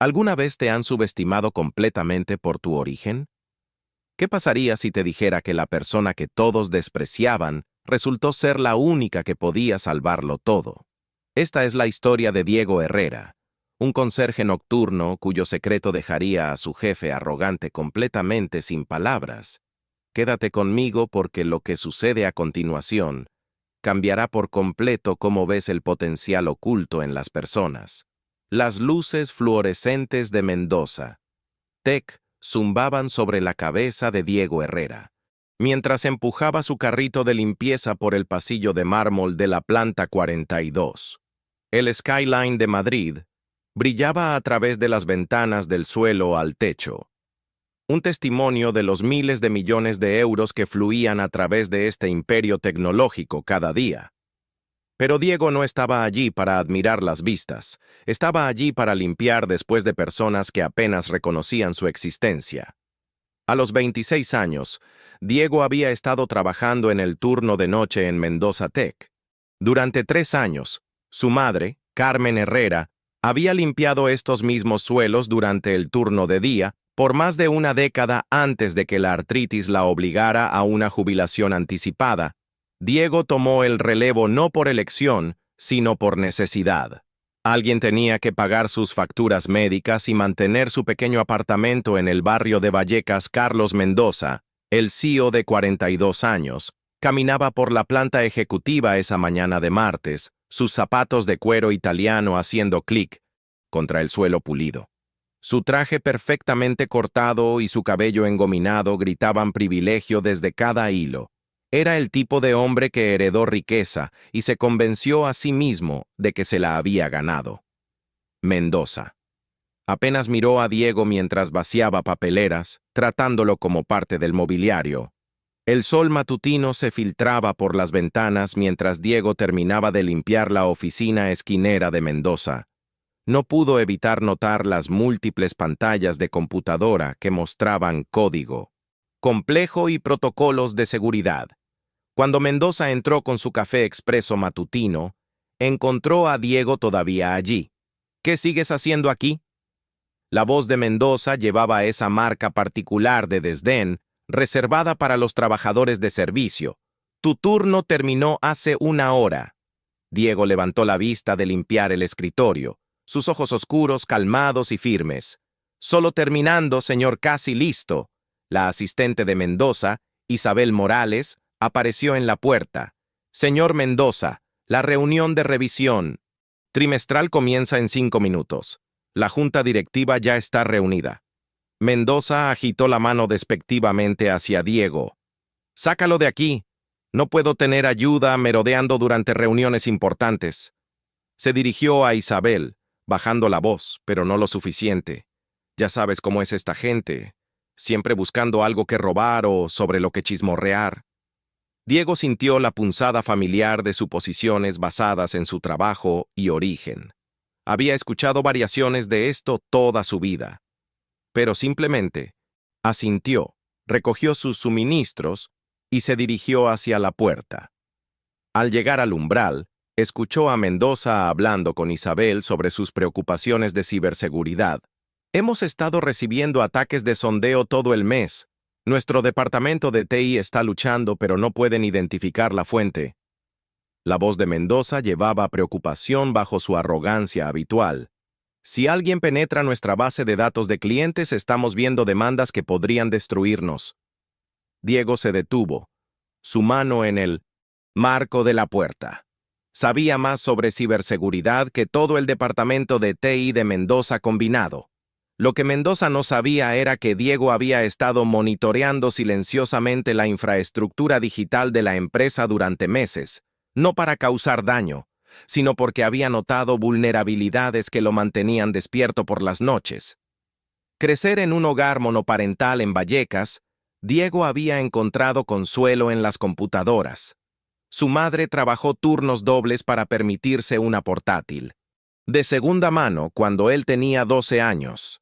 ¿Alguna vez te han subestimado completamente por tu origen? ¿Qué pasaría si te dijera que la persona que todos despreciaban resultó ser la única que podía salvarlo todo? Esta es la historia de Diego Herrera, un conserje nocturno cuyo secreto dejaría a su jefe arrogante completamente sin palabras. Quédate conmigo porque lo que sucede a continuación cambiará por completo cómo ves el potencial oculto en las personas. Las luces fluorescentes de Mendoza, TEC, zumbaban sobre la cabeza de Diego Herrera, mientras empujaba su carrito de limpieza por el pasillo de mármol de la planta 42. El skyline de Madrid brillaba a través de las ventanas del suelo al techo, un testimonio de los miles de millones de euros que fluían a través de este imperio tecnológico cada día. Pero Diego no estaba allí para admirar las vistas, estaba allí para limpiar después de personas que apenas reconocían su existencia. A los 26 años, Diego había estado trabajando en el turno de noche en Mendoza Tech. Durante 3 años, su madre, Carmen Herrera, había limpiado estos mismos suelos durante el turno de día por más de una década antes de que la artritis la obligara a una jubilación anticipada. Diego tomó el relevo no por elección, sino por necesidad. Alguien tenía que pagar sus facturas médicas y mantener su pequeño apartamento en el barrio de Vallecas. Carlos Mendoza, el CEO de 42 años, caminaba por la planta ejecutiva esa mañana de martes, sus zapatos de cuero italiano haciendo clic contra el suelo pulido. Su traje perfectamente cortado y su cabello engominado gritaban privilegio desde cada hilo. Era el tipo de hombre que heredó riqueza y se convenció a sí mismo de que se la había ganado. Mendoza. Apenas miró a Diego mientras vaciaba papeleras, tratándolo como parte del mobiliario. El sol matutino se filtraba por las ventanas mientras Diego terminaba de limpiar la oficina esquinera de Mendoza. No pudo evitar notar las múltiples pantallas de computadora que mostraban código complejo y protocolos de seguridad. Cuando Mendoza entró con su café expreso matutino, encontró a Diego todavía allí. ¿Qué sigues haciendo aquí? La voz de Mendoza llevaba esa marca particular de desdén reservada para los trabajadores de servicio. Tu turno terminó hace 1 hora. Diego levantó la vista de limpiar el escritorio, sus ojos oscuros, calmados y firmes. Solo terminando, señor, casi listo. La asistente de Mendoza, Isabel Morales, apareció en la puerta. Señor Mendoza, la reunión de revisión trimestral comienza en 5 minutos. La junta directiva ya está reunida. Mendoza agitó la mano despectivamente hacia Diego. Sácalo de aquí. No puedo tener ayuda merodeando durante reuniones importantes. Se dirigió a Isabel, bajando la voz, pero no lo suficiente. Ya sabes cómo es esta gente, siempre buscando algo que robar o sobre lo que chismorrear. Diego sintió la punzada familiar de suposiciones basadas en su trabajo y origen. Había escuchado variaciones de esto toda su vida. Pero simplemente asintió, recogió sus suministros y se dirigió hacia la puerta. Al llegar al umbral, escuchó a Mendoza hablando con Isabel sobre sus preocupaciones de ciberseguridad. Hemos estado recibiendo ataques de sondeo todo el mes. Nuestro departamento de TI está luchando, pero no pueden identificar la fuente. La voz de Mendoza llevaba preocupación bajo su arrogancia habitual. Si alguien penetra nuestra base de datos de clientes, estamos viendo demandas que podrían destruirnos. Diego se detuvo, su mano en el marco de la puerta. Sabía más sobre ciberseguridad que todo el departamento de TI de Mendoza combinado. Lo que Mendoza no sabía era que Diego había estado monitoreando silenciosamente la infraestructura digital de la empresa durante meses, no para causar daño, sino porque había notado vulnerabilidades que lo mantenían despierto por las noches. Crecer en un hogar monoparental en Vallecas, Diego había encontrado consuelo en las computadoras. Su madre trabajó turnos dobles para permitirse una portátil, de segunda mano cuando él tenía 12 años.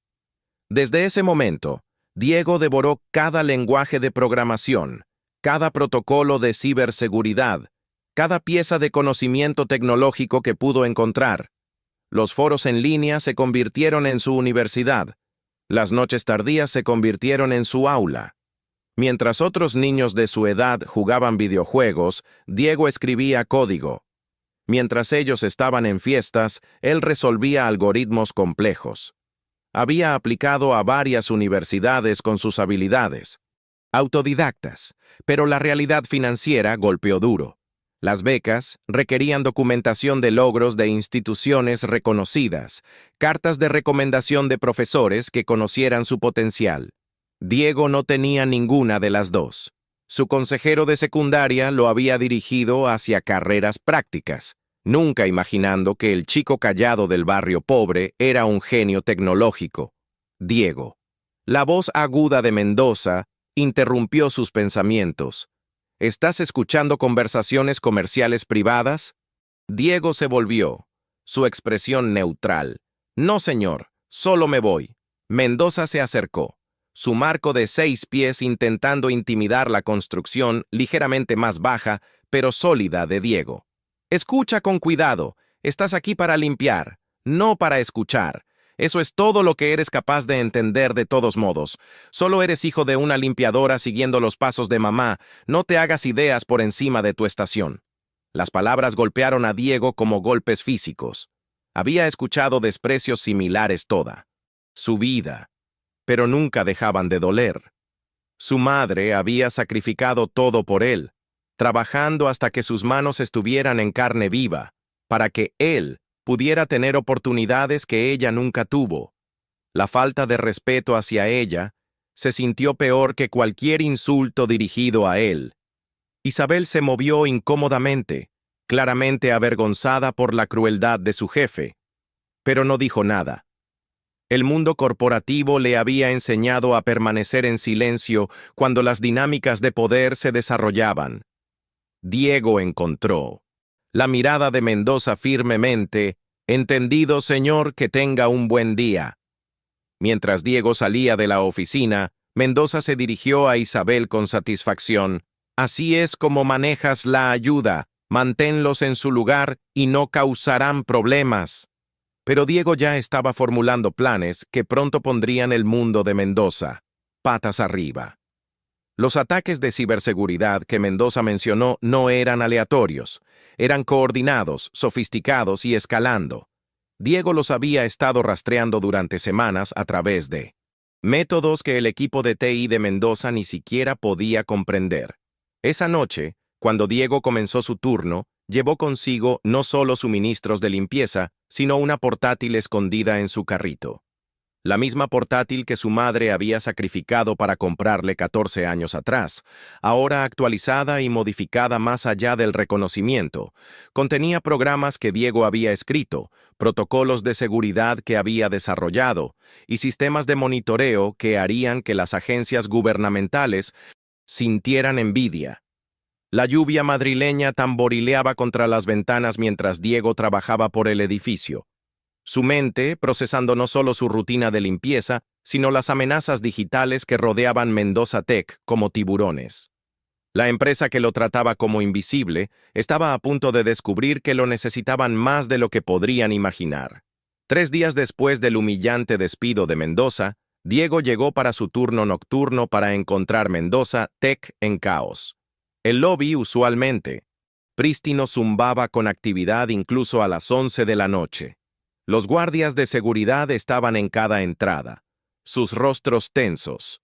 Desde ese momento, Diego devoró cada lenguaje de programación, cada protocolo de ciberseguridad, cada pieza de conocimiento tecnológico que pudo encontrar. Los foros en línea se convirtieron en su universidad. Las noches tardías se convirtieron en su aula. Mientras otros niños de su edad jugaban videojuegos, Diego escribía código. Mientras ellos estaban en fiestas, él resolvía algoritmos complejos. Había aplicado a varias universidades con sus habilidades. Autodidactas, pero la realidad financiera golpeó duro. Las becas requerían documentación de logros de instituciones reconocidas, cartas de recomendación de profesores que conocieran su potencial. Diego no tenía ninguna de las dos. Su consejero de secundaria lo había dirigido hacia carreras prácticas, nunca imaginando que el chico callado del barrio pobre era un genio tecnológico. Diego. La voz aguda de Mendoza interrumpió sus pensamientos. ¿Estás escuchando conversaciones comerciales privadas? Diego se volvió. Su expresión neutral. No, señor, solo me voy. Mendoza se acercó. Su marco de 6 pies intentando intimidar la construcción ligeramente más baja, pero sólida de Diego. Escucha con cuidado. Estás aquí para limpiar, no para escuchar. Eso es todo lo que eres capaz de entender de todos modos. Solo eres hijo de una limpiadora siguiendo los pasos de mamá. No te hagas ideas por encima de tu estación. Las palabras golpearon a Diego como golpes físicos. Había escuchado desprecios similares toda su vida, pero nunca dejaban de doler. Su madre había sacrificado todo por él, trabajando hasta que sus manos estuvieran en carne viva, para que él pudiera tener oportunidades que ella nunca tuvo. La falta de respeto hacia ella se sintió peor que cualquier insulto dirigido a él. Isabel se movió incómodamente, claramente avergonzada por la crueldad de su jefe, pero no dijo nada. El mundo corporativo le había enseñado a permanecer en silencio cuando las dinámicas de poder se desarrollaban. Diego encontró la mirada de Mendoza firmemente. Entendido, señor, que tenga un buen día. Mientras Diego salía de la oficina, Mendoza se dirigió a Isabel con satisfacción. Así es como manejas la ayuda. Manténlos en su lugar y no causarán problemas. Pero Diego ya estaba formulando planes que pronto pondrían el mundo de Mendoza patas arriba. Los ataques de ciberseguridad que Mendoza mencionó no eran aleatorios, eran coordinados, sofisticados y escalando. Diego los había estado rastreando durante semanas a través de métodos que el equipo de TI de Mendoza ni siquiera podía comprender. Esa noche, cuando Diego comenzó su turno, llevó consigo no solo suministros de limpieza, sino una portátil escondida en su carrito. La misma portátil que su madre había sacrificado para comprarle 14 años atrás, ahora actualizada y modificada más allá del reconocimiento, contenía programas que Diego había escrito, protocolos de seguridad que había desarrollado y sistemas de monitoreo que harían que las agencias gubernamentales sintieran envidia. La lluvia madrileña tamborileaba contra las ventanas mientras Diego trabajaba por el edificio. Su mente procesando no solo su rutina de limpieza, sino las amenazas digitales que rodeaban Mendoza Tech como tiburones. La empresa que lo trataba como invisible estaba a punto de descubrir que lo necesitaban más de lo que podrían imaginar. 3 días después del humillante despido de Mendoza, Diego llegó para su turno nocturno para encontrar Mendoza Tech en caos. El lobby usualmente prístino zumbaba con actividad incluso a las 11 de la noche. Los guardias de seguridad estaban en cada entrada, sus rostros tensos.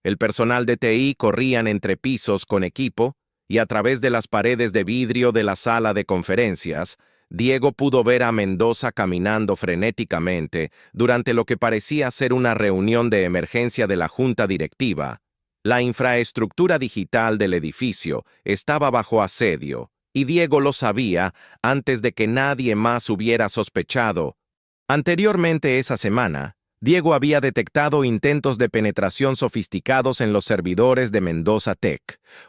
El personal de TI corrían entre pisos con equipo, y a través de las paredes de vidrio de la sala de conferencias, Diego pudo ver a Mendoza caminando frenéticamente durante lo que parecía ser una reunión de emergencia de la junta directiva. La infraestructura digital del edificio estaba bajo asedio, y Diego lo sabía antes de que nadie más hubiera sospechado. Anteriormente esa semana, Diego había detectado intentos de penetración sofisticados en los servidores de Mendoza Tech.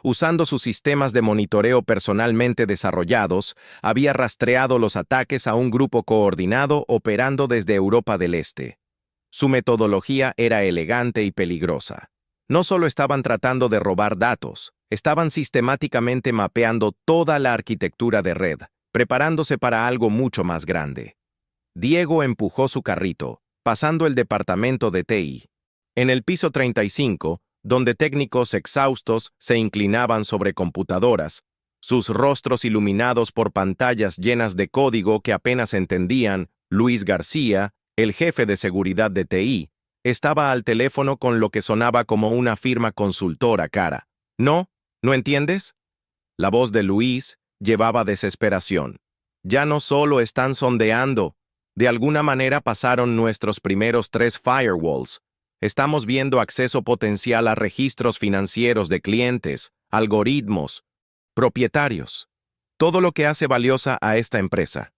Usando sus sistemas de monitoreo personalmente desarrollados, había rastreado los ataques a un grupo coordinado operando desde Europa del Este. Su metodología era elegante y peligrosa. No solo estaban tratando de robar datos, estaban sistemáticamente mapeando toda la arquitectura de red, preparándose para algo mucho más grande. Diego empujó su carrito, pasando el departamento de TI. En el piso 35, donde técnicos exhaustos se inclinaban sobre computadoras, sus rostros iluminados por pantallas llenas de código que apenas entendían, Luis García, el jefe de seguridad de TI, estaba al teléfono con lo que sonaba como una firma consultora cara. ¿No? ¿No entiendes? La voz de Luis llevaba desesperación. Ya no solo están sondeando, de alguna manera pasaron nuestros primeros 3 firewalls. Estamos viendo acceso potencial a registros financieros de clientes, algoritmos, propietarios. Todo lo que hace valiosa a esta empresa.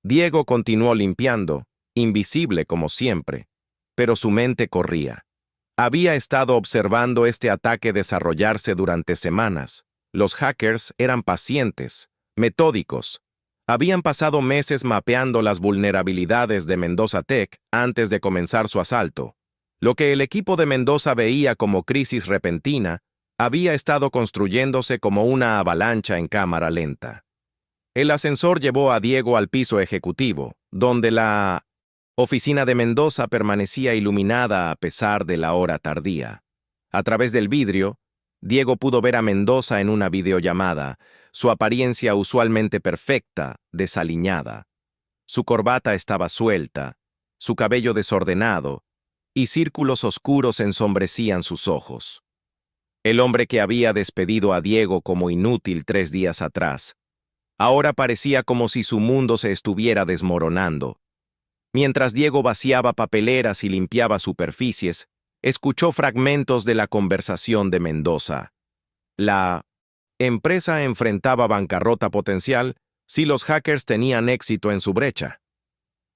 Diego continuó limpiando, invisible como siempre, pero su mente corría. Había estado observando este ataque desarrollarse durante semanas. Los hackers eran pacientes, metódicos. Habían pasado meses mapeando las vulnerabilidades de Mendoza Tech antes de comenzar su asalto. Lo que el equipo de Mendoza veía como crisis repentina había estado construyéndose como una avalancha en cámara lenta. El ascensor llevó a Diego al piso ejecutivo, donde la oficina de Mendoza permanecía iluminada a pesar de la hora tardía. A través del vidrio, Diego pudo ver a Mendoza en una videollamada, su apariencia usualmente perfecta, desaliñada. Su corbata estaba suelta, su cabello desordenado, y círculos oscuros ensombrecían sus ojos. El hombre que había despedido a Diego como inútil 3 días atrás, ahora parecía como si su mundo se estuviera desmoronando. Mientras Diego vaciaba papeleras y limpiaba superficies, escuchó fragmentos de la conversación de Mendoza. La empresa enfrentaba bancarrota potencial si los hackers tenían éxito en su brecha.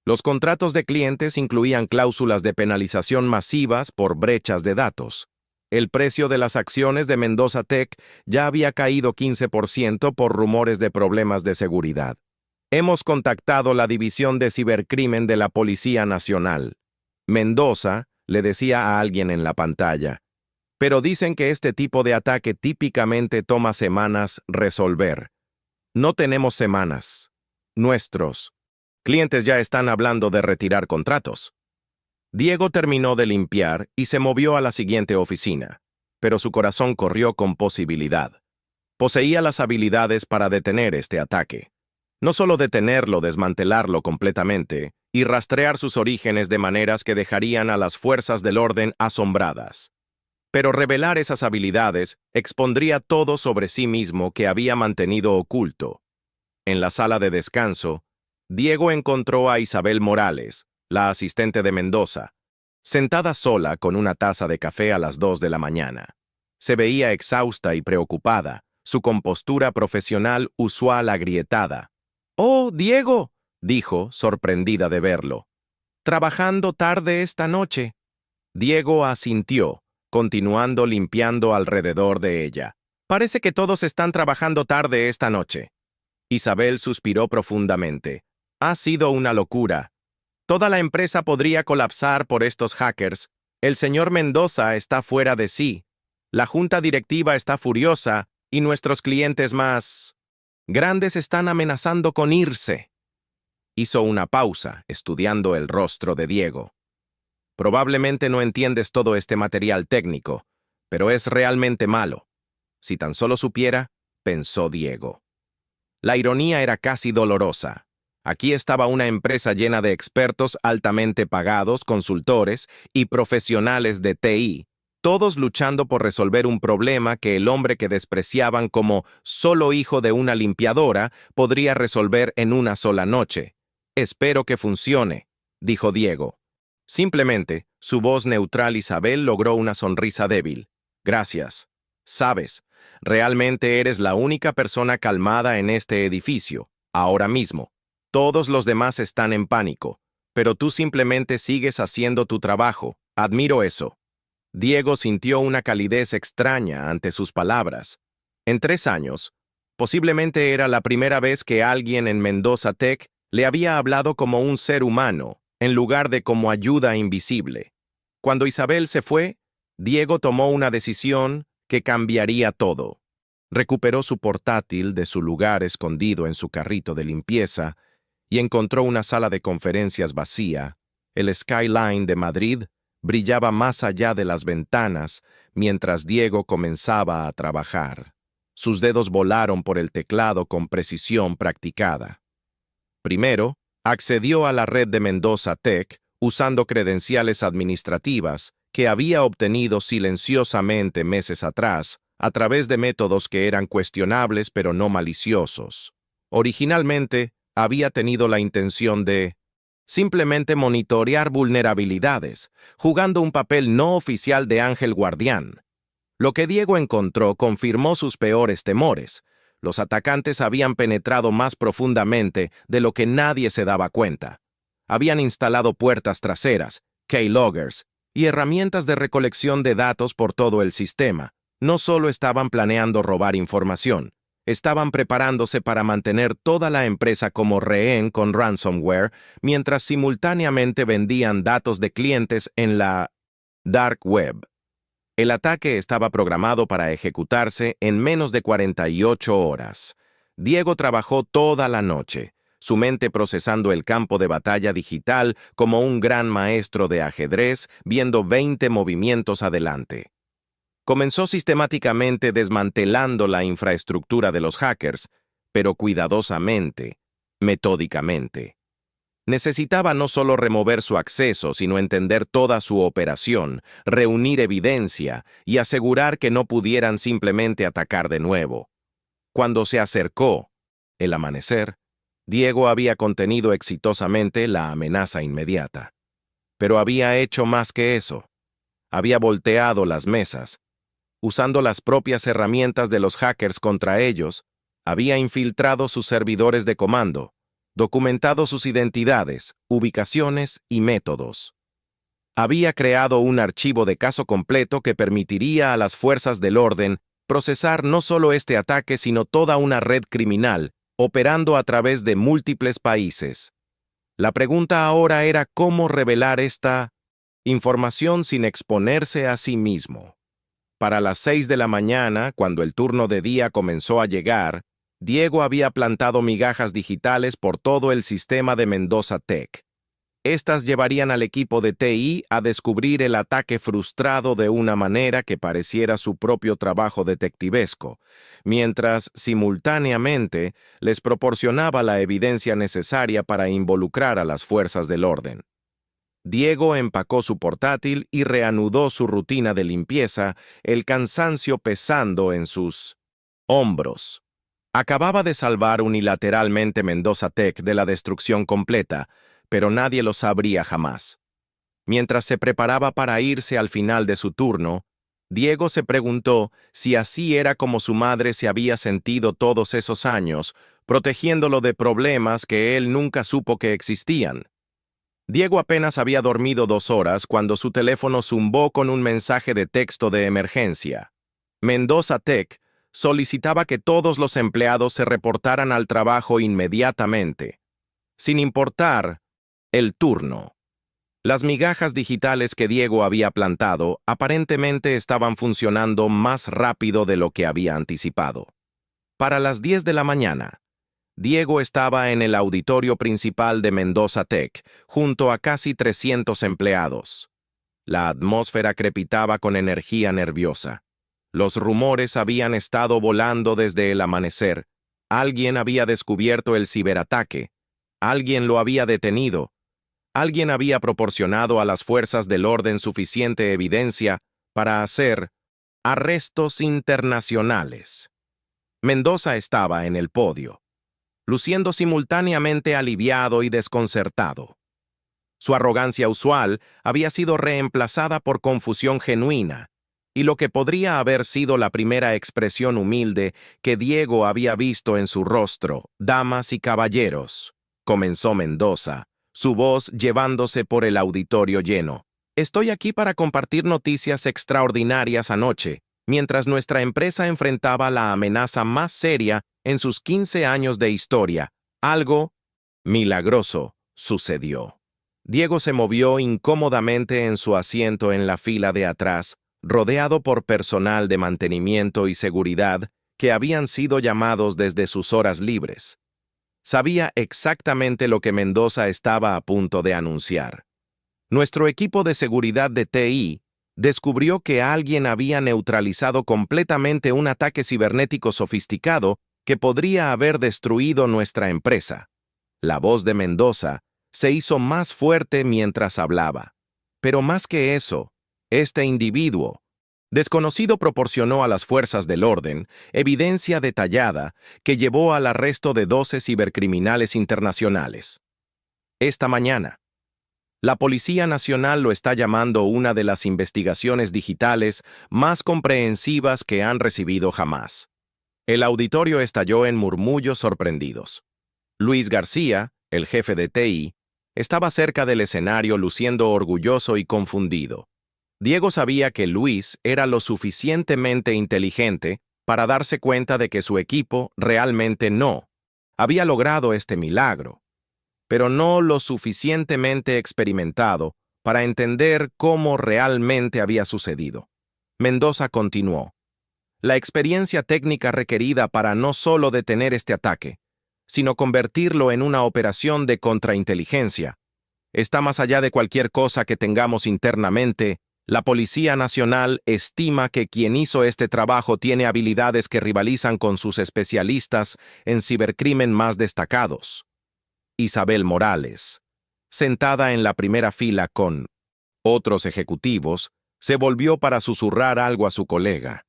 Los contratos de clientes incluían cláusulas de penalización masivas por brechas de datos. El precio de las acciones de Mendoza Tech ya había caído 15% por rumores de problemas de seguridad. Hemos contactado la División de Cibercrimen de la Policía Nacional. Mendoza le decía a alguien en la pantalla, pero dicen que este tipo de ataque típicamente toma semanas resolver. No tenemos semanas. Nuestros clientes ya están hablando de retirar contratos. Diego terminó de limpiar y se movió a la siguiente oficina, pero su corazón corrió con posibilidad. Poseía las habilidades para detener este ataque. No solo detenerlo, desmantelarlo completamente y rastrear sus orígenes de maneras que dejarían a las fuerzas del orden asombradas. Pero revelar esas habilidades expondría todo sobre sí mismo que había mantenido oculto. En la sala de descanso, Diego encontró a Isabel Morales, la asistente de Mendoza, sentada sola con una taza de café a las 2 de la mañana. Se veía exhausta y preocupada, su compostura profesional usual agrietada. «Oh, Diego», dijo, sorprendida de verlo. «¿Trabajando tarde esta noche?» Diego asintió, continuando limpiando alrededor de ella. «Parece que todos están trabajando tarde esta noche». Isabel suspiró profundamente. «Ha sido una locura. Toda la empresa podría colapsar por estos hackers. El señor Mendoza está fuera de sí. La junta directiva está furiosa y nuestros clientes más grandes están amenazando con irse». Hizo una pausa, estudiando el rostro de Diego. «Probablemente no entiendes todo este material técnico, pero es realmente malo. Si tan solo supiera», pensó Diego. La ironía era casi dolorosa. Aquí estaba una empresa llena de expertos altamente pagados, consultores y profesionales de TI, todos luchando por resolver un problema que el hombre que despreciaban como solo hijo de una limpiadora podría resolver en una sola noche. «Espero que funcione», dijo Diego. Simplemente, su voz neutral Isabel logró una sonrisa débil. «Gracias. Sabes, realmente eres la única persona calmada en este edificio, ahora mismo. Todos los demás están en pánico, pero tú simplemente sigues haciendo tu trabajo. Admiro eso». Diego sintió una calidez extraña ante sus palabras. En 3 años, posiblemente era la primera vez que alguien en Mendoza Tech le había hablado como un ser humano, en lugar de como ayuda invisible. Cuando Isabel se fue, Diego tomó una decisión que cambiaría todo. Recuperó su portátil de su lugar escondido en su carrito de limpieza y encontró una sala de conferencias vacía. El skyline de Madrid brillaba más allá de las ventanas mientras Diego comenzaba a trabajar. Sus dedos volaron por el teclado con precisión practicada. Primero, accedió a la red de Mendoza Tech usando credenciales administrativas que había obtenido silenciosamente meses atrás a través de métodos que eran cuestionables pero no maliciosos. Originalmente, había tenido la intención de simplemente monitorear vulnerabilidades, jugando un papel no oficial de ángel guardián. Lo que Diego encontró confirmó sus peores temores. Los atacantes habían penetrado más profundamente de lo que nadie se daba cuenta. Habían instalado puertas traseras, keyloggers y herramientas de recolección de datos por todo el sistema. No solo estaban planeando robar información, estaban preparándose para mantener toda la empresa como rehén con ransomware, mientras simultáneamente vendían datos de clientes en la dark web. El ataque estaba programado para ejecutarse en menos de 48 horas. Diego trabajó toda la noche, su mente procesando el campo de batalla digital como un gran maestro de ajedrez, viendo 20 movimientos adelante. Comenzó sistemáticamente desmantelando la infraestructura de los hackers, pero cuidadosamente, metódicamente. Necesitaba no solo remover su acceso, sino entender toda su operación, reunir evidencia y asegurar que no pudieran simplemente atacar de nuevo. Cuando se acercó el amanecer, Diego había contenido exitosamente la amenaza inmediata. Pero había hecho más que eso. Había volteado las mesas. Usando las propias herramientas de los hackers contra ellos, había infiltrado sus servidores de comando, documentado sus identidades, ubicaciones y métodos. Había creado un archivo de caso completo que permitiría a las fuerzas del orden procesar no solo este ataque, sino toda una red criminal, operando a través de múltiples países. La pregunta ahora era cómo revelar esta información sin exponerse a sí mismo. Para las 6 de la mañana, cuando el turno de día comenzó a llegar, Diego había plantado migajas digitales por todo el sistema de Mendoza Tech. Estas llevarían al equipo de TI a descubrir el ataque frustrado de una manera que pareciera su propio trabajo detectivesco, mientras simultáneamente les proporcionaba la evidencia necesaria para involucrar a las fuerzas del orden. Diego empacó su portátil y reanudó su rutina de limpieza, el cansancio pesando en sus hombros. Acababa de salvar unilateralmente Mendoza Tech de la destrucción completa, pero nadie lo sabría jamás. Mientras se preparaba para irse al final de su turno, Diego se preguntó si así era como su madre se había sentido todos esos años, protegiéndolo de problemas que él nunca supo que existían. Diego apenas había dormido 2 horas cuando su teléfono zumbó con un mensaje de texto de emergencia. Mendoza Tech solicitaba que todos los empleados se reportaran al trabajo inmediatamente, sin importar el turno. Las migajas digitales que Diego había plantado aparentemente estaban funcionando más rápido de lo que había anticipado. Para las 10 de la mañana, Diego estaba en el auditorio principal de Mendoza Tech, junto a casi 300 empleados. La atmósfera crepitaba con energía nerviosa. Los rumores habían estado volando desde el amanecer. Alguien había descubierto el ciberataque. Alguien lo había detenido. Alguien había proporcionado a las fuerzas del orden suficiente evidencia para hacer arrestos internacionales. Mendoza estaba en el podio, luciendo simultáneamente aliviado y desconcertado. Su arrogancia usual había sido reemplazada por confusión genuina, y lo que podría haber sido la primera expresión humilde que Diego había visto en su rostro. «Damas y caballeros», comenzó Mendoza, su voz llevándose por el auditorio lleno. «Estoy aquí para compartir noticias extraordinarias anoche, mientras nuestra empresa enfrentaba la amenaza más seria en sus 15 años de historia. Algo milagroso sucedió». Diego se movió incómodamente en su asiento en la fila de atrás, rodeado por personal de mantenimiento y seguridad que habían sido llamados desde sus horas libres. Sabía exactamente lo que Mendoza estaba a punto de anunciar. Nuestro equipo de seguridad de TI descubrió que alguien había neutralizado completamente un ataque cibernético sofisticado que podría haber destruido nuestra empresa. La voz de Mendoza se hizo más fuerte mientras hablaba. Pero más que eso, este individuo desconocido proporcionó a las fuerzas del orden evidencia detallada que llevó al arresto de 12 cibercriminales internacionales. Esta mañana, la Policía Nacional lo está llamando una de las investigaciones digitales más comprehensivas que han recibido jamás. El auditorio estalló en murmullos sorprendidos. Luis García, el jefe de TI, estaba cerca del escenario luciendo orgulloso y confundido. Diego sabía que Luis era lo suficientemente inteligente para darse cuenta de que su equipo realmente no había logrado este milagro, pero no lo suficientemente experimentado para entender cómo realmente había sucedido. Mendoza continuó. La experiencia técnica requerida para no solo detener este ataque, sino convertirlo en una operación de contrainteligencia, está más allá de cualquier cosa que tengamos internamente. La Policía Nacional estima que quien hizo este trabajo tiene habilidades que rivalizan con sus especialistas en cibercrimen más destacados. Isabel Morales, sentada en la primera fila con otros ejecutivos, se volvió para susurrar algo a su colega.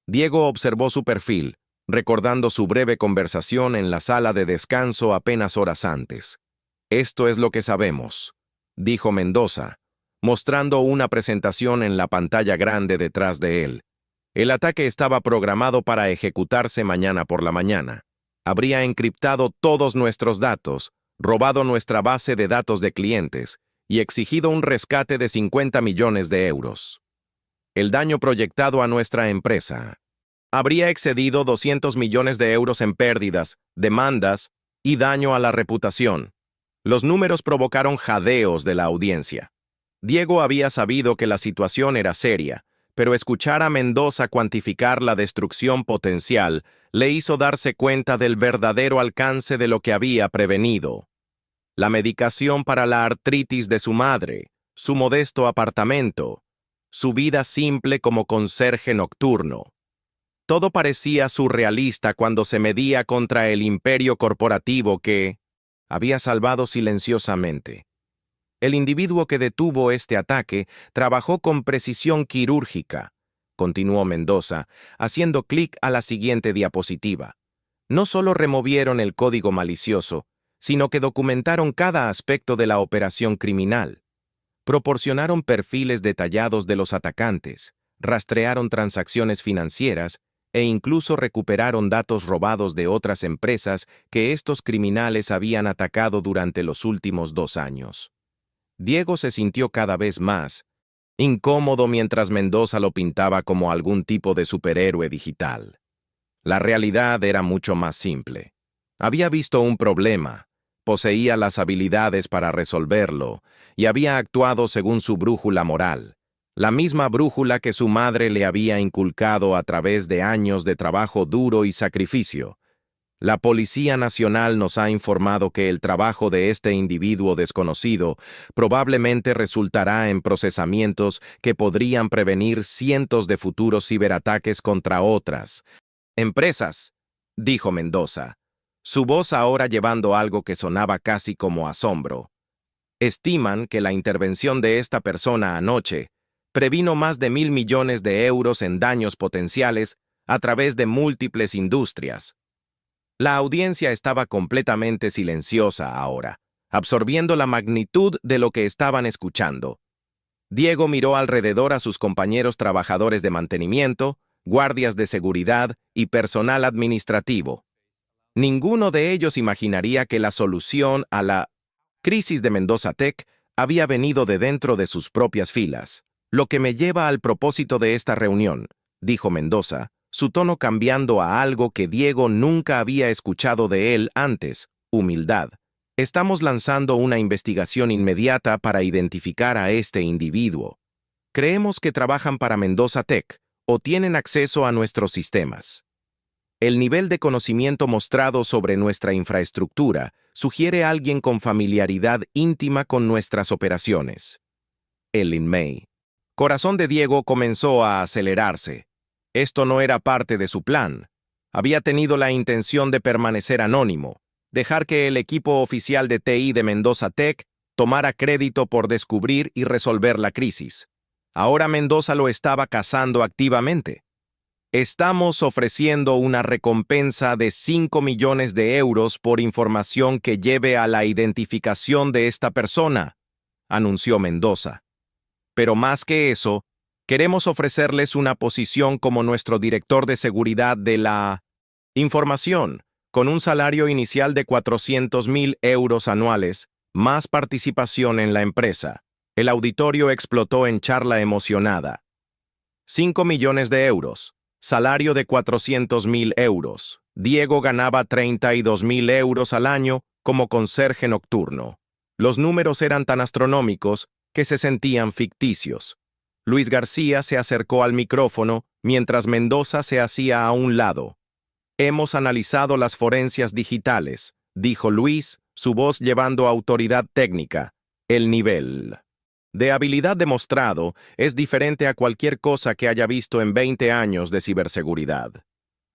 Diego observó su perfil, recordando su breve conversación en la sala de descanso apenas horas antes. «Esto es lo que sabemos», dijo Mendoza, mostrando una presentación en la pantalla grande detrás de él. El ataque estaba programado para ejecutarse mañana por la mañana. Habría encriptado todos nuestros datos, robado nuestra base de datos de clientes y exigido un rescate de 50 millones de euros. El daño proyectado a nuestra empresa habría excedido 200 millones de euros en pérdidas, demandas y daño a la reputación. Los números provocaron jadeos de la audiencia. Diego había sabido que la situación era seria, pero escuchar a Mendoza cuantificar la destrucción potencial le hizo darse cuenta del verdadero alcance de lo que había prevenido. La medicación para la artritis de su madre, su modesto apartamento, su vida simple como conserje nocturno. Todo parecía surrealista cuando se medía contra el imperio corporativo que había salvado silenciosamente. El individuo que detuvo este ataque trabajó con precisión quirúrgica, continuó Mendoza, haciendo clic a la siguiente diapositiva. No solo removieron el código malicioso, sino que documentaron cada aspecto de la operación criminal. Proporcionaron perfiles detallados de los atacantes, rastrearon transacciones financieras e incluso recuperaron datos robados de otras empresas que estos criminales habían atacado durante los últimos 2 años. Diego se sintió cada vez más incómodo mientras Mendoza lo pintaba como algún tipo de superhéroe digital. La realidad era mucho más simple. Había visto un problema, poseía las habilidades para resolverlo y había actuado según su brújula moral, la misma brújula que su madre le había inculcado a través de años de trabajo duro y sacrificio. La Policía Nacional nos ha informado que el trabajo de este individuo desconocido probablemente resultará en procesamientos que podrían prevenir cientos de futuros ciberataques contra otras empresas, dijo Mendoza, su voz ahora llevando algo que sonaba casi como asombro. Estiman que la intervención de esta persona anoche previno más de 1.000 millones de euros en daños potenciales a través de múltiples industrias. La audiencia estaba completamente silenciosa ahora, absorbiendo la magnitud de lo que estaban escuchando. Diego miró alrededor a sus compañeros trabajadores de mantenimiento, guardias de seguridad y personal administrativo. Ninguno de ellos imaginaría que la solución a la crisis de Mendoza Tech había venido de dentro de sus propias filas. Lo que me lleva al propósito de esta reunión, dijo Mendoza, su tono cambiando a algo que Diego nunca había escuchado de él antes, humildad. Estamos lanzando una investigación inmediata para identificar a este individuo. Creemos que trabajan para Mendoza Tech o tienen acceso a nuestros sistemas. El nivel de conocimiento mostrado sobre nuestra infraestructura sugiere a alguien con familiaridad íntima con nuestras operaciones. Ellen May. Corazón de Diego comenzó a acelerarse. Esto no era parte de su plan. Había tenido la intención de permanecer anónimo, dejar que el equipo oficial de TI de Mendoza Tech tomara crédito por descubrir y resolver la crisis. Ahora Mendoza lo estaba cazando activamente. Estamos ofreciendo una recompensa de 5 millones de euros por información que lleve a la identificación de esta persona, anunció Mendoza. Pero más que eso, queremos ofrecerles una posición como nuestro director de seguridad de la información, con un salario inicial de 400.000 euros anuales, más participación en la empresa. El auditorio explotó en charla emocionada. 5 millones de euros. Salario de 400.000 euros. Diego ganaba 32.000 euros al año como conserje nocturno. Los números eran tan astronómicos que se sentían ficticios. Luis García se acercó al micrófono mientras Mendoza se hacía a un lado. Hemos analizado las forencias digitales, dijo Luis, su voz llevando autoridad técnica. El nivel de habilidad demostrado es diferente a cualquier cosa que haya visto en 20 años de ciberseguridad.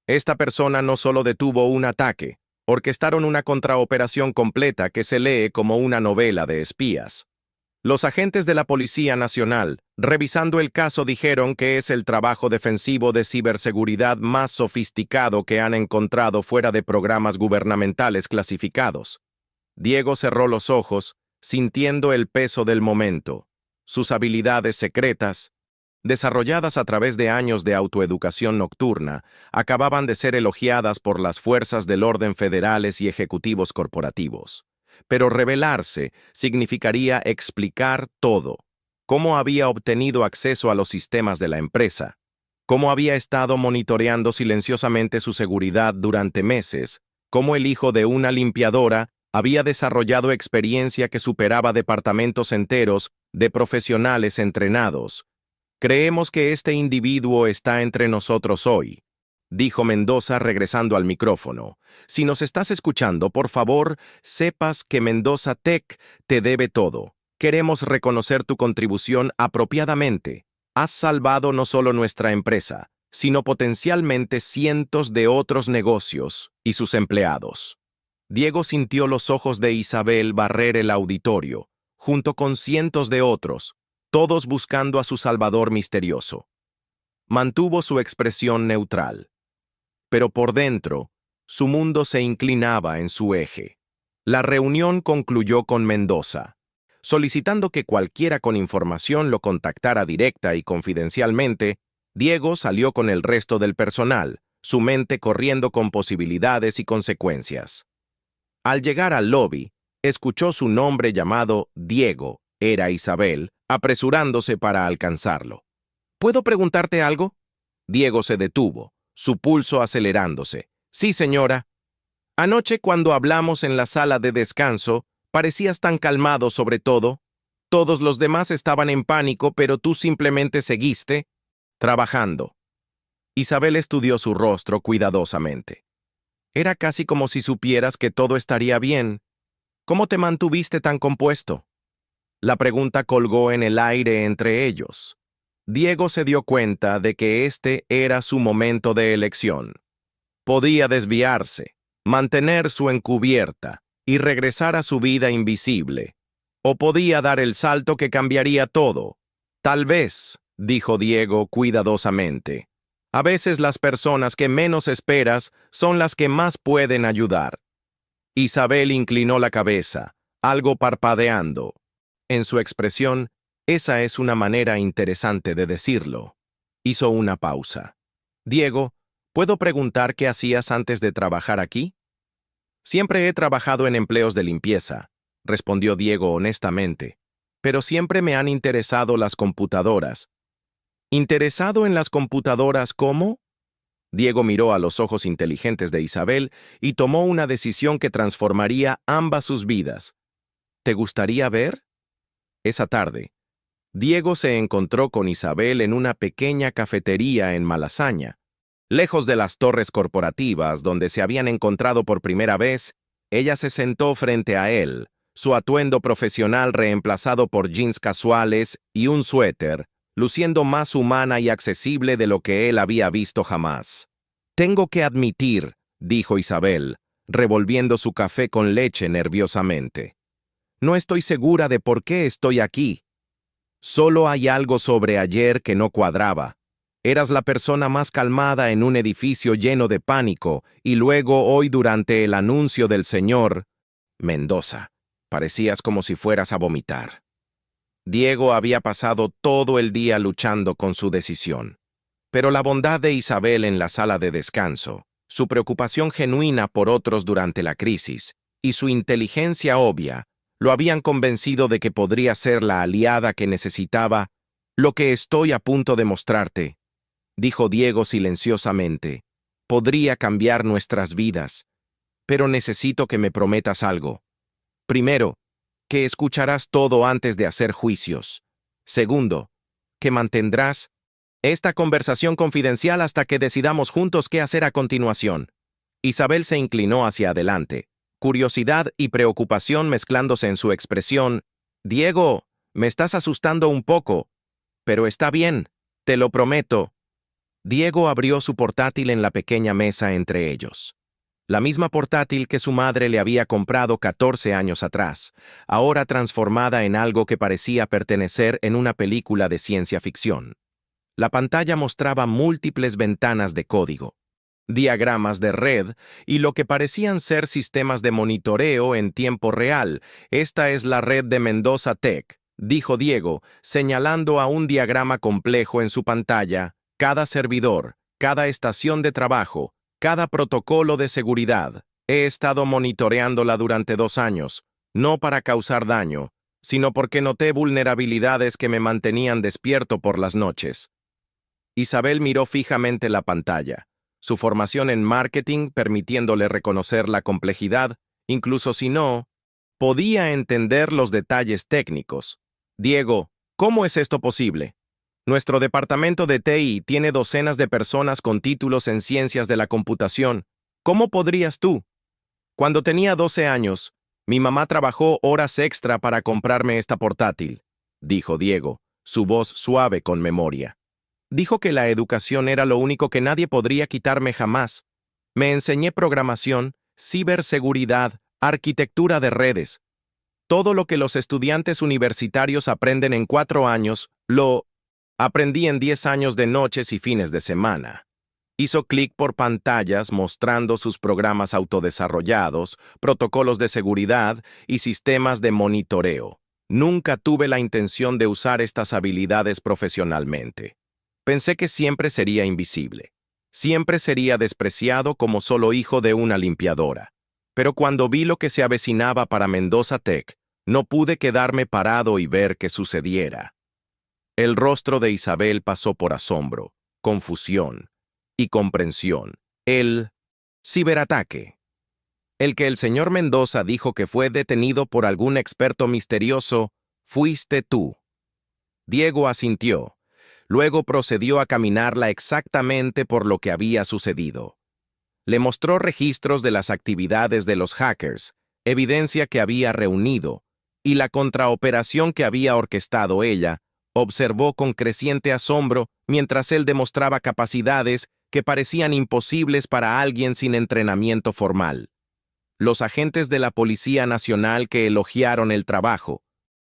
Esta persona no solo detuvo un ataque, orquestaron una contraoperación completa que se lee como una novela de espías. Los agentes de la Policía Nacional, revisando el caso, dijeron que es el trabajo defensivo de ciberseguridad más sofisticado que han encontrado fuera de programas gubernamentales clasificados. Diego cerró los ojos, sintiendo el peso del momento. Sus habilidades secretas, desarrolladas a través de años de autoeducación nocturna, acababan de ser elogiadas por las fuerzas del orden federales y ejecutivos corporativos. Pero revelarse significaría explicar todo. Cómo había obtenido acceso a los sistemas de la empresa, cómo había estado monitoreando silenciosamente su seguridad durante meses, cómo el hijo de una limpiadora había desarrollado experiencia que superaba departamentos enteros de profesionales entrenados. Creemos que este individuo está entre nosotros hoy, dijo Mendoza regresando al micrófono. Si nos estás escuchando, por favor, sepas que Mendoza Tech te debe todo. Queremos reconocer tu contribución apropiadamente. Has salvado no solo nuestra empresa, sino potencialmente cientos de otros negocios y sus empleados. Diego sintió los ojos de Isabel barrer el auditorio, junto con cientos de otros, todos buscando a su salvador misterioso. Mantuvo su expresión neutral. Pero por dentro, su mundo se inclinaba en su eje. La reunión concluyó con Mendoza, solicitando que cualquiera con información lo contactara directa y confidencialmente. Diego salió con el resto del personal, su mente corriendo con posibilidades y consecuencias. Al llegar al lobby, escuchó su nombre llamado Diego. Era Isabel, apresurándose para alcanzarlo. ¿Puedo preguntarte algo? Diego se detuvo, su pulso acelerándose. Sí, señora. Anoche, cuando hablamos en la sala de descanso, parecías tan calmado sobre todo. Todos los demás estaban en pánico, pero tú simplemente seguiste trabajando. Isabel estudió su rostro cuidadosamente. Era casi como si supieras que todo estaría bien. ¿Cómo te mantuviste tan compuesto? La pregunta colgó en el aire entre ellos. Diego se dio cuenta de que este era su momento de elección. Podía desviarse, mantener su encubierta y regresar a su vida invisible. O podía dar el salto que cambiaría todo. Tal vez, dijo Diego cuidadosamente. A veces las personas que menos esperas son las que más pueden ayudar. Isabel inclinó la cabeza, algo parpadeando. En su expresión, esa es una manera interesante de decirlo. Hizo una pausa. Diego, ¿puedo preguntar qué hacías antes de trabajar aquí? Siempre he trabajado en empleos de limpieza, respondió Diego honestamente, pero siempre me han interesado las computadoras. ¿Interesado en las computadoras cómo? Diego miró a los ojos inteligentes de Isabel y tomó una decisión que transformaría ambas sus vidas. ¿Te gustaría ver? Esa tarde, Diego se encontró con Isabel en una pequeña cafetería en Malasaña. Lejos de las torres corporativas donde se habían encontrado por primera vez, ella se sentó frente a él, su atuendo profesional reemplazado por jeans casuales y un suéter, luciendo más humana y accesible de lo que él había visto jamás. «Tengo que admitir», dijo Isabel, revolviendo su café con leche nerviosamente. «No estoy segura de por qué estoy aquí. Solo hay algo sobre ayer que no cuadraba. Eras la persona más calmada en un edificio lleno de pánico, y luego hoy durante el anuncio del señor Mendoza, parecías como si fueras a vomitar». Diego había pasado todo el día luchando con su decisión. Pero la bondad de Isabel en la sala de descanso, su preocupación genuina por otros durante la crisis y su inteligencia obvia lo habían convencido de que podría ser la aliada que necesitaba. «Lo que estoy a punto de mostrarte», dijo Diego silenciosamente, «podría cambiar nuestras vidas, pero necesito que me prometas algo. Primero, que escucharás todo antes de hacer juicios. Segundo, que mantendrás esta conversación confidencial hasta que decidamos juntos qué hacer a continuación». Isabel se inclinó hacia adelante, curiosidad y preocupación mezclándose en su expresión. «Diego, me estás asustando un poco, pero está bien, te lo prometo». Diego abrió su portátil en la pequeña mesa entre ellos. La misma portátil que su madre le había comprado 14 años atrás, ahora transformada en algo que parecía pertenecer en una película de ciencia ficción. La pantalla mostraba múltiples ventanas de código, diagramas de red y lo que parecían ser sistemas de monitoreo en tiempo real. «Esta es la red de Mendoza Tech», dijo Diego, señalando a un diagrama complejo en su pantalla. «Cada servidor, cada estación de trabajo, cada protocolo de seguridad. He estado monitoreándola durante 2 años, no para causar daño, sino porque noté vulnerabilidades que me mantenían despierto por las noches». Isabel miró fijamente la pantalla, su formación en marketing permitiéndole reconocer la complejidad, incluso si no podía entender los detalles técnicos. «Diego, ¿cómo es esto posible? Nuestro departamento de TI tiene docenas de personas con títulos en ciencias de la computación. ¿Cómo podrías tú? Cuando tenía 12 años, mi mamá trabajó horas extra para comprarme esta portátil», dijo Diego, su voz suave con memoria. «Dijo que la educación era lo único que nadie podría quitarme jamás. Me enseñé programación, ciberseguridad, arquitectura de redes. Todo lo que los estudiantes universitarios aprenden en 4 años, lo aprendí en 10 años de noches y fines de semana». Hizo clic por pantallas mostrando sus programas autodesarrollados, protocolos de seguridad y sistemas de monitoreo. «Nunca tuve la intención de usar estas habilidades profesionalmente. Pensé que siempre sería invisible. Siempre sería despreciado como solo hijo de una limpiadora. Pero cuando vi lo que se avecinaba para Mendoza Tech, no pude quedarme parado y ver qué sucediera». El rostro de Isabel pasó por asombro, confusión y comprensión. «El ciberataque. El que el señor Mendoza dijo que fue detenido por algún experto misterioso, fuiste tú». Diego asintió. Luego procedió a caminarla exactamente por lo que había sucedido. Le mostró registros de las actividades de los hackers, evidencia que había reunido, y la contraoperación que había orquestado ella. Observó con creciente asombro mientras él demostraba capacidades que parecían imposibles para alguien sin entrenamiento formal. Los agentes de la Policía Nacional que elogiaron el trabajo.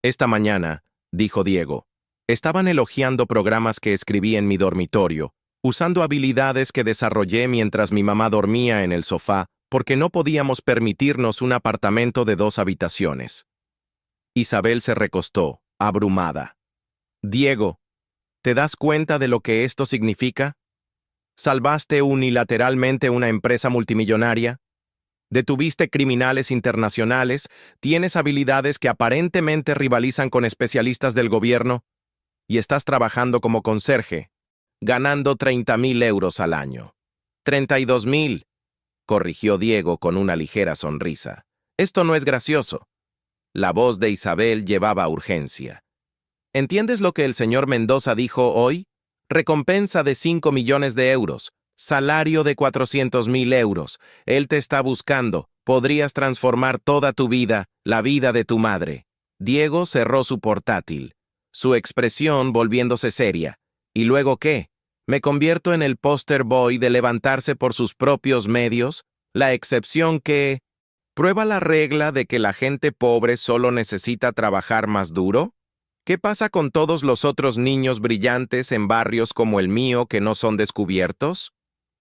«Esta mañana», dijo Diego, «estaban elogiando programas que escribí en mi dormitorio, usando habilidades que desarrollé mientras mi mamá dormía en el sofá, porque no podíamos permitirnos un apartamento de 2 habitaciones». Isabel se recostó, abrumada. «Diego, ¿te das cuenta de lo que esto significa? Salvaste unilateralmente una empresa multimillonaria, detuviste criminales internacionales, tienes habilidades que aparentemente rivalizan con especialistas del gobierno, y estás trabajando como conserje, ganando 30.000 euros al año». «32.000», corrigió Diego con una ligera sonrisa. «Esto no es gracioso». La voz de Isabel llevaba urgencia. «¿Entiendes lo que el señor Mendoza dijo hoy? Recompensa de 5 millones de euros. Salario de 400.000 euros. Él te está buscando. Podrías transformar toda tu vida, la vida de tu madre. Diego cerró su portátil, su expresión volviéndose seria. ¿Y luego qué? ¿Me convierto en el poster boy de levantarse por sus propios medios? La excepción que... ¿Prueba la regla de que la gente pobre solo necesita trabajar más duro? ¿Qué pasa con todos los otros niños brillantes en barrios como el mío que no son descubiertos?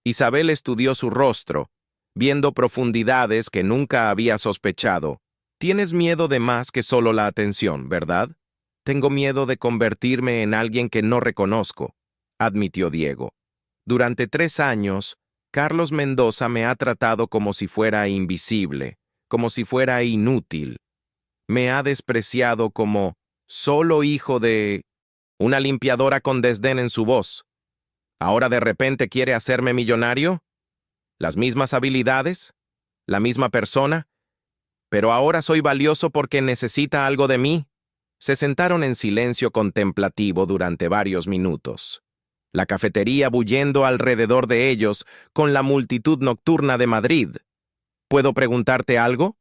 Isabel estudió su rostro, viendo profundidades que nunca había sospechado. Tienes miedo de más que solo la atención, ¿verdad? Tengo miedo de convertirme en alguien que no reconozco, admitió Diego. Durante 3 años, Carlos Mendoza me ha tratado como si fuera invisible, como si fuera inútil. Me ha despreciado como solo hijo de... Una limpiadora con desdén en su voz. ¿Ahora de repente quiere hacerme millonario? ¿Las mismas habilidades? ¿La misma persona? Pero ahora soy valioso porque necesita algo de mí. Se sentaron en silencio contemplativo durante varios minutos. La cafetería bullendo alrededor de ellos con la multitud nocturna de Madrid. ¿Puedo preguntarte algo?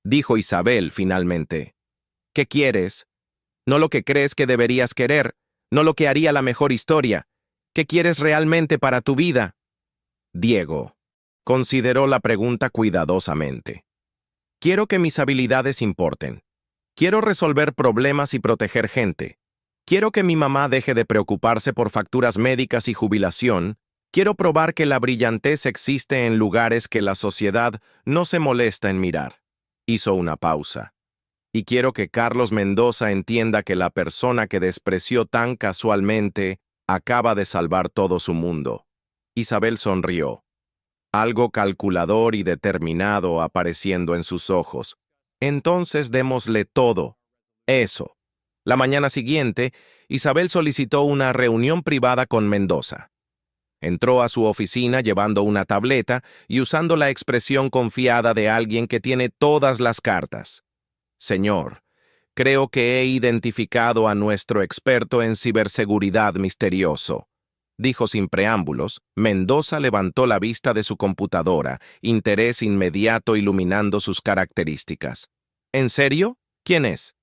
Dijo Isabel finalmente. ¿Qué quieres? No lo que crees que deberías querer, no lo que haría la mejor historia. ¿Qué quieres realmente para tu vida? Diego consideró la pregunta cuidadosamente. Quiero que mis habilidades importen. Quiero resolver problemas y proteger gente. Quiero que mi mamá deje de preocuparse por facturas médicas y jubilación. Quiero probar que la brillantez existe en lugares que la sociedad no se molesta en mirar. Hizo una pausa. Y quiero que Carlos Mendoza entienda que la persona que despreció tan casualmente acaba de salvar todo su mundo. Isabel sonrió, algo calculador y determinado apareciendo en sus ojos. Entonces démosle todo. Eso. La mañana siguiente, Isabel solicitó una reunión privada con Mendoza. Entró a su oficina llevando una tableta y usando la expresión confiada de alguien que tiene todas las cartas. Señor, creo que he identificado a nuestro experto en ciberseguridad misterioso, dijo sin preámbulos. Mendoza levantó la vista de su computadora, interés inmediato iluminando sus características. ¿En serio? ¿Quién es?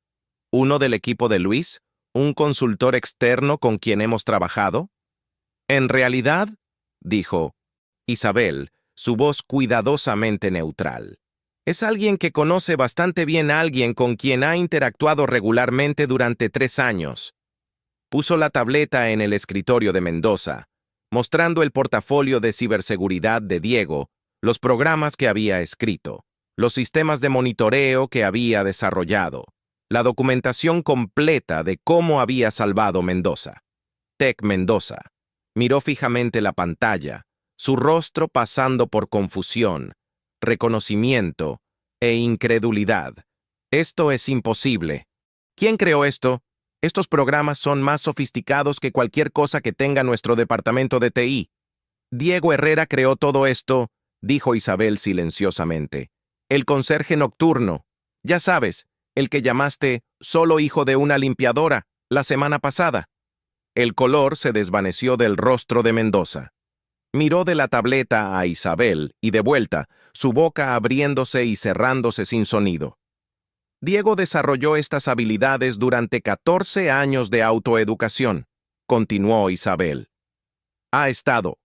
¿Uno del equipo de Luis? ¿Un consultor externo con quien hemos trabajado? En realidad, dijo Isabel, su voz cuidadosamente neutral. Es alguien que conoce bastante bien a alguien con quien ha interactuado regularmente durante 3 años. Puso la tableta en el escritorio de Mendoza, mostrando el portafolio de ciberseguridad de Diego, los programas que había escrito, los sistemas de monitoreo que había desarrollado, la documentación completa de cómo había salvado Mendoza. Tech Mendoza miró fijamente la pantalla, su rostro pasando por confusión, reconocimiento e incredulidad. Esto es imposible. ¿Quién creó esto? Estos programas son más sofisticados que cualquier cosa que tenga nuestro departamento de TI. Diego Herrera creó todo esto, dijo Isabel silenciosamente. El conserje nocturno. Ya sabes, el que llamaste solo hijo de una limpiadora la semana pasada. El color se desvaneció del rostro de Mendoza. Miró de la tableta a Isabel y de vuelta, su boca abriéndose y cerrándose sin sonido. Diego desarrolló estas habilidades durante 14 años de autoeducación, continuó Isabel. Ha estado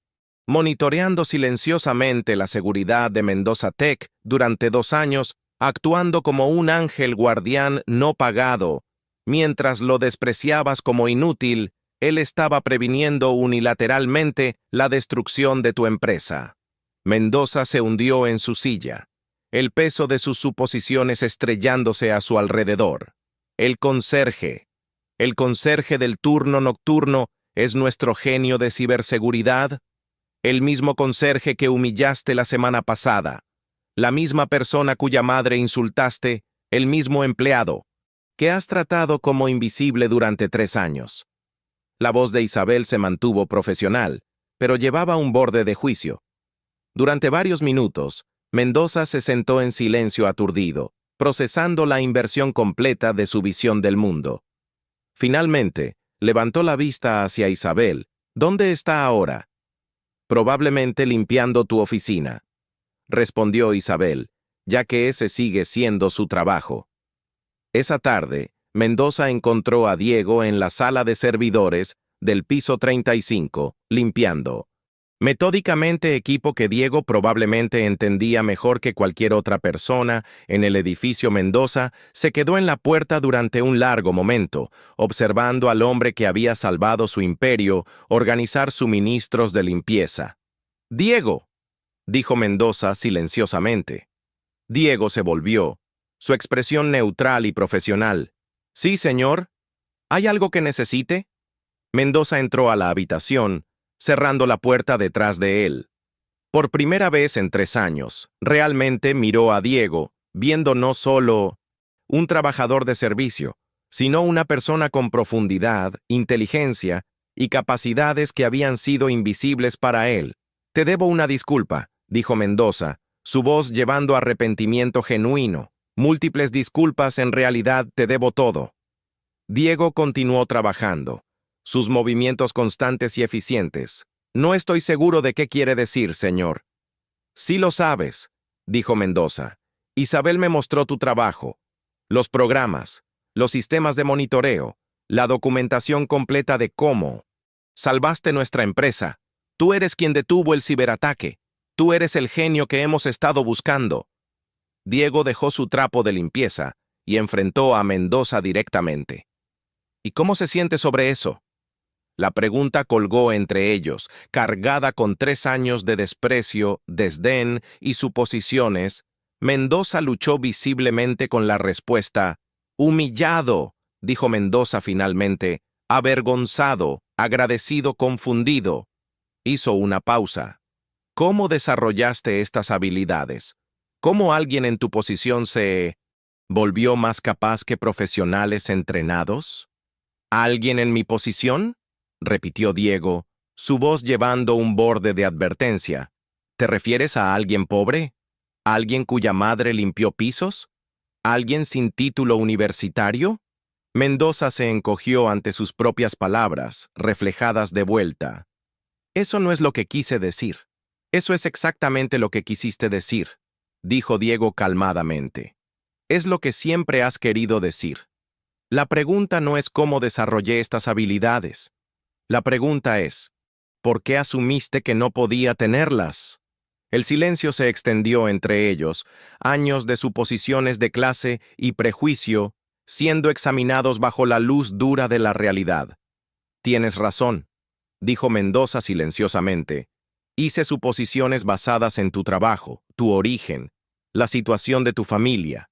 monitoreando silenciosamente la seguridad de Mendoza Tech durante 2 años, actuando como un ángel guardián no pagado. Mientras lo despreciabas como inútil, él estaba previniendo unilateralmente la destrucción de tu empresa. Mendoza se hundió en su silla, el peso de sus suposiciones estrellándose a su alrededor. El conserje del turno nocturno, es nuestro genio de ciberseguridad. El mismo conserje que humillaste la semana pasada, la misma persona cuya madre insultaste, el mismo empleado, que has tratado como invisible durante 3 años. La voz de Isabel se mantuvo profesional, pero llevaba un borde de juicio. Durante varios minutos, Mendoza se sentó en silencio aturdido, procesando la inversión completa de su visión del mundo. Finalmente, levantó la vista hacia Isabel. ¿Dónde está ahora? Probablemente limpiando tu oficina, respondió Isabel, ya que ese sigue siendo su trabajo. Esa tarde, Mendoza encontró a Diego en la sala de servidores del piso 35, limpiando metódicamente equipo que Diego probablemente entendía mejor que cualquier otra persona en el edificio Mendoza. Se quedó en la puerta durante un largo momento, observando al hombre que había salvado su imperio organizar suministros de limpieza. «Diego», dijo Mendoza silenciosamente. Diego se volvió, su expresión neutral y profesional. «Sí, señor. ¿Hay algo que necesite?» Mendoza entró a la habitación, cerrando la puerta detrás de él. Por primera vez en 3 años, realmente miró a Diego, viendo no solo un trabajador de servicio, sino una persona con profundidad, inteligencia y capacidades que habían sido invisibles para él. «Te debo una disculpa», dijo Mendoza, su voz llevando arrepentimiento genuino. «Múltiples disculpas, en realidad te debo todo». Diego continuó trabajando, sus movimientos constantes y eficientes. «No estoy seguro de qué quiere decir, señor». «Sí lo sabes», dijo Mendoza. «Isabel me mostró tu trabajo, los programas, los sistemas de monitoreo, la documentación completa de cómo salvaste nuestra empresa. Tú eres quien detuvo el ciberataque. Tú eres el genio que hemos estado buscando». Diego dejó su trapo de limpieza y enfrentó a Mendoza directamente. «¿Y cómo se siente sobre eso?». La pregunta colgó entre ellos, cargada con 3 años de desprecio, desdén y suposiciones. Mendoza luchó visiblemente con la respuesta. «Humillado», dijo Mendoza finalmente, «avergonzado, agradecido, confundido». Hizo una pausa. «¿Cómo desarrollaste estas habilidades? ¿Cómo alguien en tu posición se volvió más capaz que profesionales entrenados?» «¿Alguien en mi posición?», repitió Diego, su voz llevando un borde de advertencia. «¿Te refieres a alguien pobre? ¿Alguien cuya madre limpió pisos? ¿Alguien sin título universitario?». Mendoza se encogió ante sus propias palabras, reflejadas de vuelta. «Eso no es lo que quise decir. Eso es exactamente lo que quisiste decir», dijo Diego calmadamente. «Es lo que siempre has querido decir. La pregunta no es cómo desarrollé estas habilidades. La pregunta es, ¿por qué asumiste que no podía tenerlas?». El silencio se extendió entre ellos, años de suposiciones de clase y prejuicio siendo examinados bajo la luz dura de la realidad. «Tienes razón», dijo Mendoza silenciosamente. «Hice suposiciones basadas en tu trabajo, tu origen, la situación de tu familia.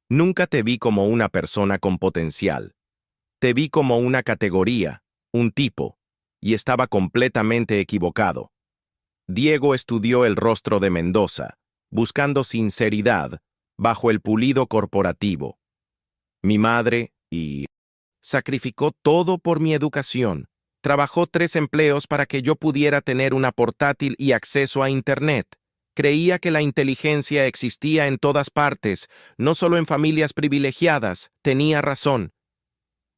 Nunca te vi como una persona con potencial. Te vi como una categoría, un tipo, y estaba completamente equivocado». Diego estudió el rostro de Mendoza, buscando sinceridad bajo el pulido corporativo. «Mi madre sacrificó todo por mi educación. Trabajó 3 empleos para que yo pudiera tener una portátil y acceso a Internet. Creía que la inteligencia existía en todas partes, no solo en familias privilegiadas. Tenía razón».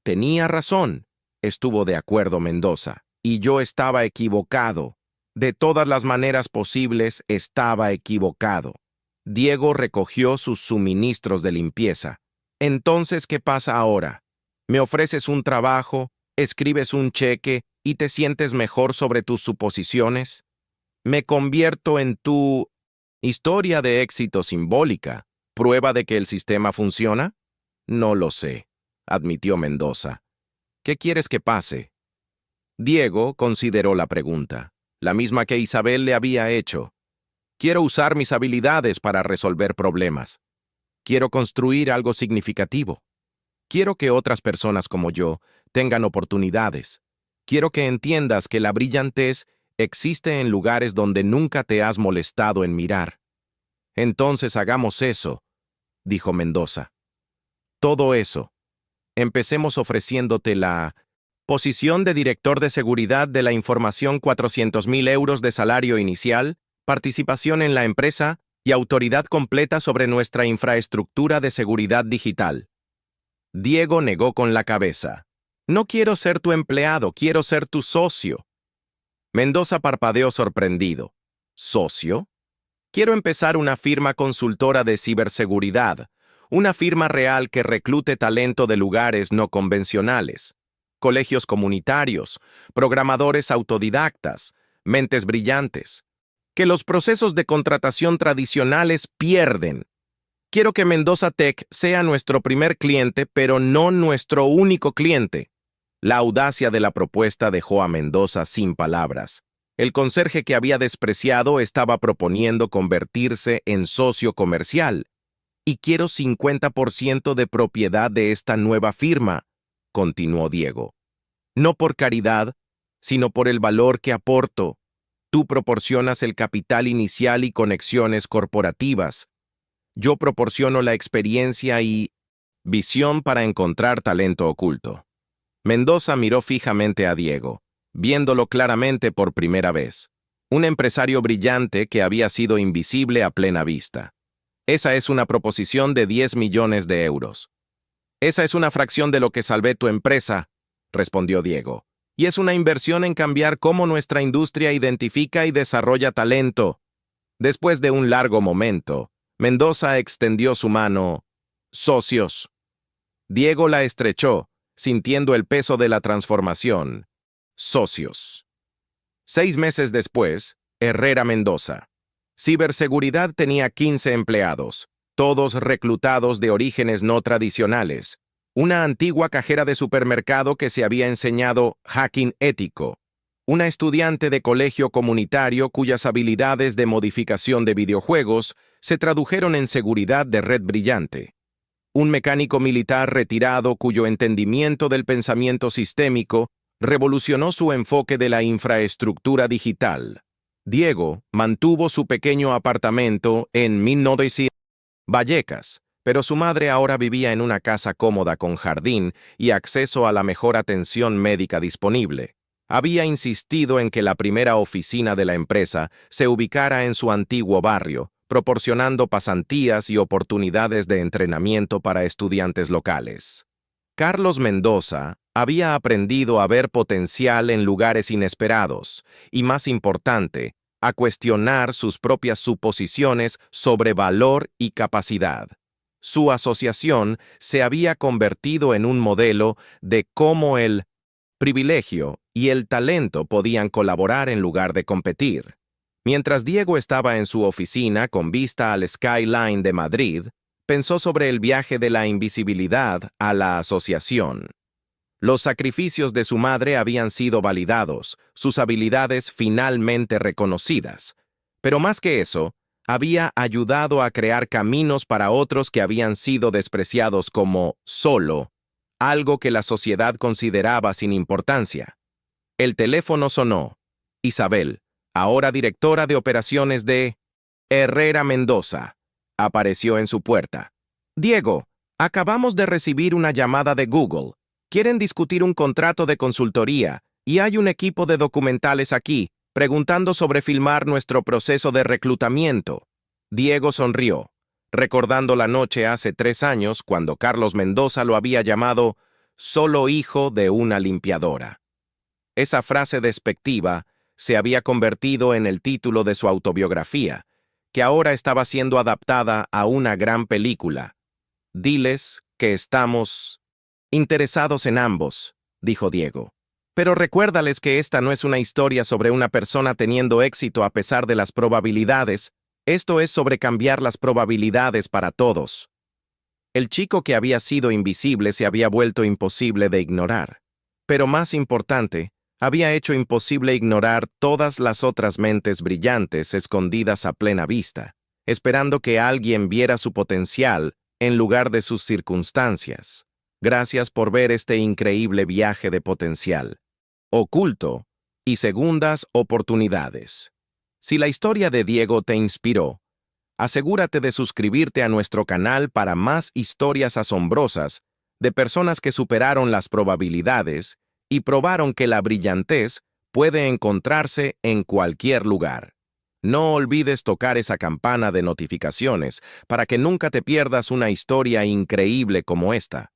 «Tenía razón», estuvo de acuerdo Mendoza. «Y yo estaba equivocado. De todas las maneras posibles, estaba equivocado». Diego recogió sus suministros de limpieza. «Entonces, ¿qué pasa ahora? ¿Me ofreces un trabajo, escribes un cheque y te sientes mejor sobre tus suposiciones? ¿Me convierto en tu historia de éxito simbólica, prueba de que el sistema funciona?» «No lo sé», admitió Mendoza. «¿Qué quieres que pase?». Diego consideró la pregunta, la misma que Isabel le había hecho. «Quiero usar mis habilidades para resolver problemas. Quiero construir algo significativo. Quiero que otras personas como yo tengan oportunidades. Quiero que entiendas que la brillantez existe en lugares donde nunca te has molestado en mirar». «Entonces hagamos eso», dijo Mendoza. «Todo eso. Empecemos ofreciéndote la posición de director de seguridad de la información, 400.000 euros de salario inicial, participación en la empresa y autoridad completa sobre nuestra infraestructura de seguridad digital». Diego negó con la cabeza. «No quiero ser tu empleado, quiero ser tu socio». Mendoza parpadeó sorprendido. ¿Socio? Quiero empezar una firma consultora de ciberseguridad, una firma real que reclute talento de lugares no convencionales, colegios comunitarios, programadores autodidactas, mentes brillantes, que los procesos de contratación tradicionales pierden. Quiero que Mendoza Tech sea nuestro primer cliente, pero no nuestro único cliente. La audacia de la propuesta dejó a Mendoza sin palabras. El conserje que había despreciado estaba proponiendo convertirse en socio comercial. Y quiero 50% de propiedad de esta nueva firma, continuó Diego. No por caridad, sino por el valor que aporto. Tú proporcionas el capital inicial y conexiones corporativas. Yo proporciono la experiencia y visión para encontrar talento oculto. Mendoza miró fijamente a Diego, viéndolo claramente por primera vez. Un empresario brillante que había sido invisible a plena vista. Esa es una proposición de 10 millones de euros. Esa es una fracción de lo que salvé tu empresa, respondió Diego. Y es una inversión en cambiar cómo nuestra industria identifica y desarrolla talento. Después de un largo momento, Mendoza extendió su mano. Socios. Diego la estrechó, sintiendo el peso de la transformación. Socios. 6 meses después, Herrera Mendoza. Ciberseguridad tenía 15 empleados, todos reclutados de orígenes no tradicionales. Una antigua cajera de supermercado que se había enseñado hacking ético. Una estudiante de colegio comunitario cuyas habilidades de modificación de videojuegos se tradujeron en seguridad de red brillante. Un mecánico militar retirado cuyo entendimiento del pensamiento sistémico revolucionó su enfoque de la infraestructura digital. Diego mantuvo su pequeño apartamento en 1900 Vallecas, pero su madre ahora vivía en una casa cómoda con jardín y acceso a la mejor atención médica disponible. Había insistido en que la primera oficina de la empresa se ubicara en su antiguo barrio, proporcionando pasantías y oportunidades de entrenamiento para estudiantes locales. Carlos Mendoza había aprendido a ver potencial en lugares inesperados y, más importante, a cuestionar sus propias suposiciones sobre valor y capacidad. Su asociación se había convertido en un modelo de cómo el privilegio y el talento podían colaborar en lugar de competir. Mientras Diego estaba en su oficina con vista al skyline de Madrid, pensó sobre el viaje de la invisibilidad a la asociación. Los sacrificios de su madre habían sido validados, sus habilidades finalmente reconocidas. Pero más que eso, había ayudado a crear caminos para otros que habían sido despreciados como solo, algo que la sociedad consideraba sin importancia. El teléfono sonó. Isabel, ahora directora de operaciones de Herrera Mendoza, apareció en su puerta. Diego, acabamos de recibir una llamada de Google. Quieren discutir un contrato de consultoría y hay un equipo de documentales aquí, preguntando sobre filmar nuestro proceso de reclutamiento. Diego sonrió, recordando la noche hace 3 años cuando Carlos Mendoza lo había llamado solo hijo de una limpiadora. Esa frase despectiva se había convertido en el título de su autobiografía, que ahora estaba siendo adaptada a una gran película. Diles que estamos interesados en ambos, dijo Diego. Pero recuérdales que esta no es una historia sobre una persona teniendo éxito a pesar de las probabilidades, esto es sobre cambiar las probabilidades para todos. El chico que había sido invisible se había vuelto imposible de ignorar. Pero más importante, había hecho imposible ignorar todas las otras mentes brillantes escondidas a plena vista, esperando que alguien viera su potencial en lugar de sus circunstancias. Gracias por ver este increíble viaje de potencial, oculto y segundas oportunidades. Si la historia de Diego te inspiró, asegúrate de suscribirte a nuestro canal para más historias asombrosas de personas que superaron las probabilidades y probaron que la brillantez puede encontrarse en cualquier lugar. No olvides tocar esa campana de notificaciones para que nunca te pierdas una historia increíble como esta.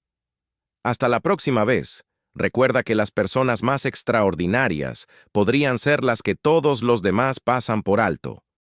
Hasta la próxima vez, Recuerda que las personas más extraordinarias podrían ser las que todos los demás pasan por alto.